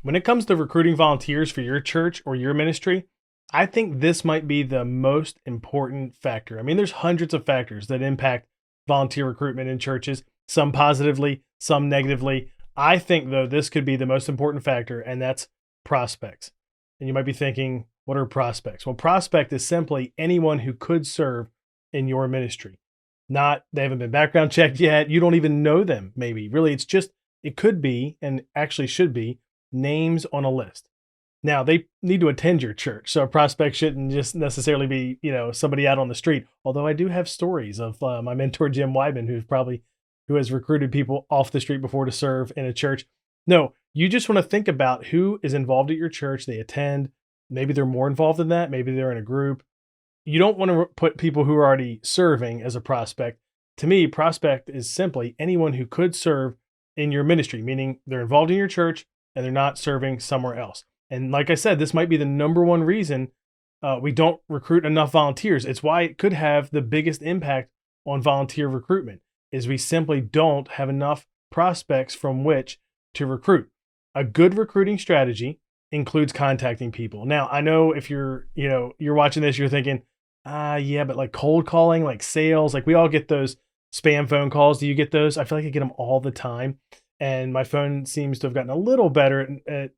When it comes to recruiting volunteers for your church or your ministry, I think this might be the most important factor. I mean, there's hundreds of factors that impact volunteer recruitment in churches, some positively, some negatively. I think, though, this could be the most important factor, and that's prospects. And you might be thinking, what are prospects? Well, prospect is simply anyone who could serve in your ministry. Not, they haven't been background checked yet. You don't even know them, maybe. Really, it's just, it could be, and actually should be, names on a list. Now, they need to attend your church, so a prospect shouldn't just necessarily be, somebody out on the street. Although I do have stories of my mentor, Jim Wyman, who has recruited people off the street before to serve in a church. No, you just want to think about who is involved at your church. They attend. Maybe they're more involved than that. Maybe they're in a group. You don't want to put people who are already serving as a prospect. To me, prospect is simply anyone who could serve in your ministry, meaning they're involved in your church and they're not serving somewhere else. And like I said, this might be the number one reason we don't recruit enough volunteers. It's why it could have the biggest impact on volunteer recruitment, is we simply don't have enough prospects from which to recruit. A good recruiting strategy includes contacting people. Now, I know if you're watching this, you're thinking, yeah, but like cold calling, like sales, like we all get those spam phone calls. Do you get those? I feel like I get them all the time. And my phone seems to have gotten a little better at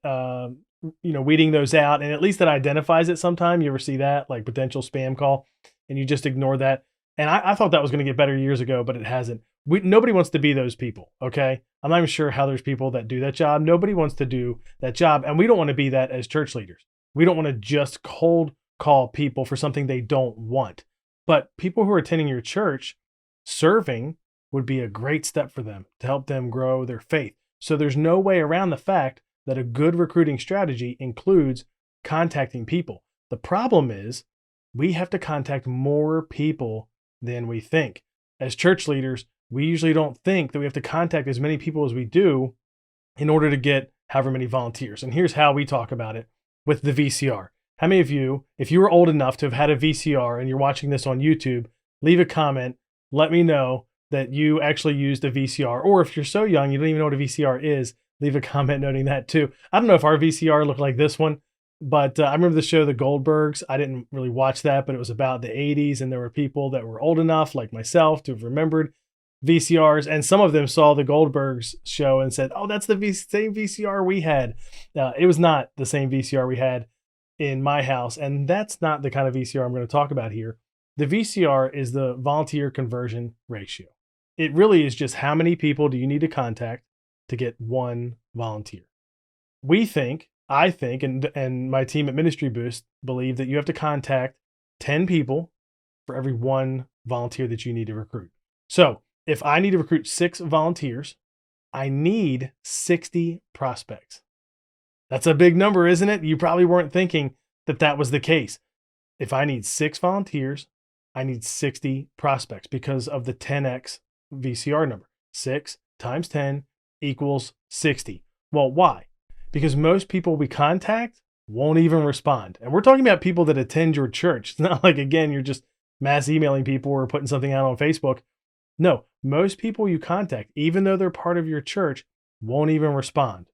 weeding those out. And at least it identifies it sometime. You ever see that, like potential spam call, and you just ignore that? And I thought that was going to get better years ago, but it hasn't. Nobody wants to be those people, okay? I'm not even sure how there's people that do that job. Nobody wants to do that job, and we don't want to be that as church leaders. We don't want to just cold call people for something they don't want. But people who are attending your church, serving would be a great step for them to help them grow their faith. So there's no way around the fact that a good recruiting strategy includes contacting people. The problem is we have to contact more people than we think. As church leaders, we usually don't think that we have to contact as many people as we do in order to get however many volunteers. And here's how we talk about it with the VCR. How many of you, if you were old enough to have had a VCR and you're watching this on YouTube, leave a comment, let me know that you actually used a VCR. Or if you're so young, you don't even know what a VCR is, leave a comment noting that too. I don't know if our VCR looked like this one, but I remember the show The Goldbergs. I didn't really watch that, but it was about the 80s, and there were people that were old enough, like myself, to have remembered VCRs, and some of them saw The Goldbergs show and said, oh, that's the same VCR we had. It was not the same VCR we had in my house, and that's not the kind of VCR I'm going to talk about here. The VCR is the volunteer conversion ratio. It really is just how many people do you need to contact to get one volunteer. I think, and my team at Ministry Boost believe that you have to contact 10 people for every one volunteer that you need to recruit. So if I need to recruit 6 volunteers, I need 60 prospects. That's a big number, isn't it? You probably weren't thinking that that was the case. If I need 6 volunteers, I need 60 prospects because of the 10x VCR number. 6 times 10 equals 60. Well, why? Because most people we contact won't even respond. And we're talking about people that attend your church. It's not like, again, you're just mass emailing people or putting something out on Facebook. No, most people you contact, even though they're part of your church, won't even respond.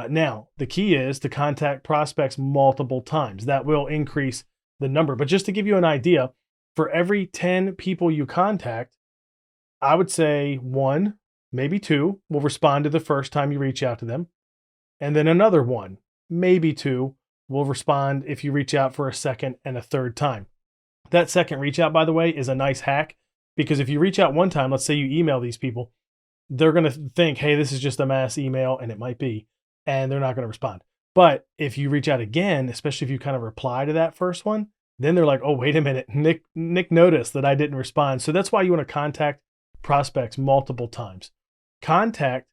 Now, the key is to contact prospects multiple times. That will increase the number. But just to give you an idea, for every 10 people you contact, I would say 1, maybe 2 will respond to the first time you reach out to them. And then another 1, maybe 2 will respond if you reach out for a second and a third time. That second reach out, by the way, is a nice hack, because if you reach out one time, let's say you email these people, they're going to think, hey, this is just a mass email, and it might be, and they're not going to respond. But if you reach out again, especially if you kind of reply to that first one, then they're like, oh, wait a minute, Nick noticed that I didn't respond. So that's why you want to contact prospects multiple times. Contact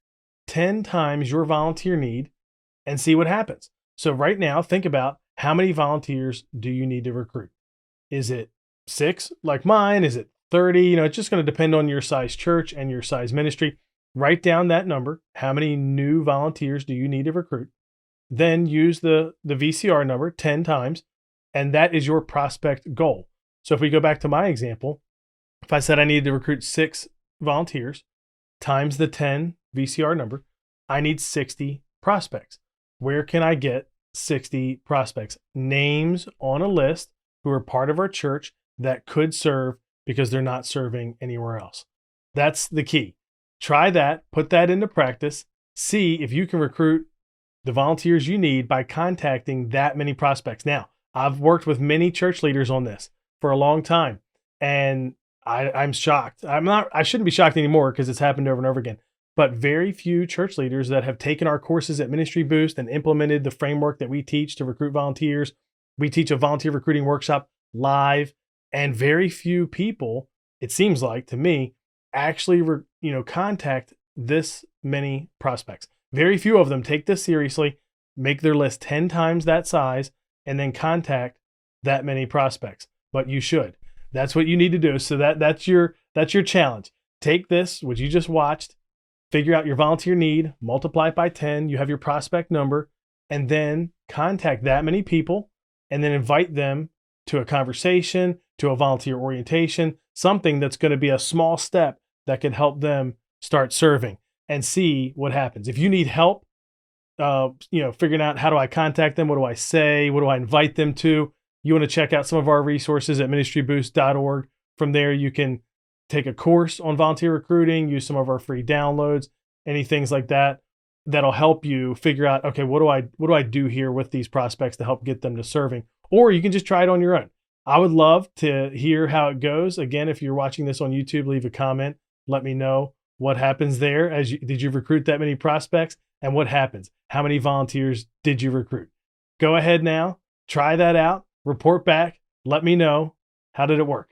10 times your volunteer need and see what happens. So right now, think about how many volunteers do you need to recruit? Is it 6 like mine? Is it 30? It's just going to depend on your size church and your size ministry. Write down that number. How many new volunteers do you need to recruit? Then use the VCR number 10 times, and that is your prospect goal. So if we go back to my example, if I said I needed to recruit 6 volunteers times the 10 VCR number, I need 60 prospects. where can I get 60 prospects? Names on a list who are part of our church that could serve because they're not serving anywhere else. That's the key. Try that, put that into practice, see if you can recruit the volunteers you need by contacting that many prospects. Now, I've worked with many church leaders on this for a long time, and I'm shocked. I shouldn't be shocked anymore because it's happened over and over again. But very few church leaders that have taken our courses at Ministry Boost and implemented the framework that we teach to recruit volunteers. We teach a volunteer recruiting workshop live, and very few people, it seems like to me, actually contact this many prospects. Very few of them take this seriously, make their list 10 times that size, and then contact that many prospects. But you should. That's what you need to do. So that's your challenge. Take this, what you just watched, figure out your volunteer need, multiply it by 10, you have your prospect number, and then contact that many people and then invite them to a conversation, to a volunteer orientation, something that's going to be a small step that can help them start serving, and see what happens. If you need help, figuring out how do I contact them, what do I say, what do I invite them to, you want to check out some of our resources at ministryboost.org. From there, you can take a course on volunteer recruiting, use some of our free downloads, any things like that, that'll help you figure out, okay, what do I do here with these prospects to help get them to serving? Or you can just try it on your own. I would love to hear how it goes. Again, if you're watching this on YouTube, leave a comment. Let me know what happens there. Did you recruit that many prospects? And what happens? How many volunteers did you recruit? Go ahead now, try that out, report back, let me know. How did it work?